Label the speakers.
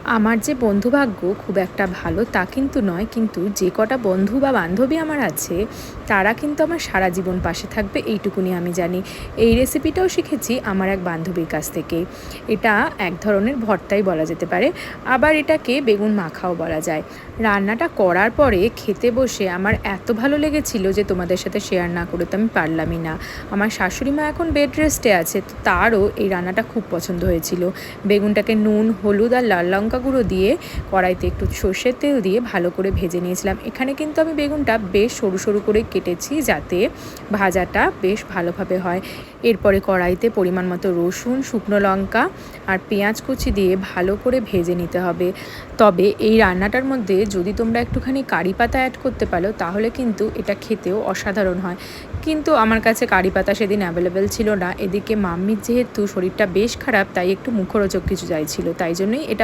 Speaker 1: আমার যে বন্ধুভাগ্য খুব একটা ভালো তা কিন্তু নয়, কিন্তু যে কটা বন্ধু বা বান্ধবী আমার আছে তারা কিন্তু আমার সারা জীবন পাশে থাকবে এইটুকুনি আমি জানি। এই রেসিপিটাও শিখেছি আমার এক বান্ধবীর কাছ থেকে। এটা এক ধরনের ভর্তাই বলা যেতে পারে, আবার এটাকে বেগুন মাখাও বলা যায়। রান্নাটা করার পরে খেতে বসে আমার এত ভালো লেগেছিল যে তোমাদের সাথে শেয়ার না করে তো আমি পারলামই না। আমার শাশুড়ি মা এখন বেড রেস্টে আছে, তো তারও এই রান্নাটা খুব পছন্দ হয়েছিল। বেগুনটাকে নুন, হলুদ আর লাল লঙ্কা গুঁড়ো দিয়ে কড়াইতে একটু সর্ষের তেল দিয়ে ভালো করে ভেজে নিয়েছিলাম। এখানে কিন্তু আমি বেগুনটা বেশ সরু সরু করে কেটেছি যাতে ভাজাটা বেশ ভালোভাবে হয়। এরপরে কড়াইতে পরিমাণ মতো রসুন, শুকনো লঙ্কা আর পেঁয়াজ কুচি দিয়ে ভালো করে ভেজে নিতে হবে। তবে এই রান্নাটার মধ্যে যদি তোমরা একটুখানি কারি পাতা অ্যাড করতে পারো তাহলে কিন্তু এটা খেতেও অসাধারণ হয়। কিন্তু আমার কাছে কারি পাতা সেদিন অ্যাভেলেবেল ছিল না। এদিকে মাম্মির যেহেতু শরীরটা বেশ খারাপ, তাই একটু মুখরোচক কিছু চাইছিল, তাই জন্যই এটা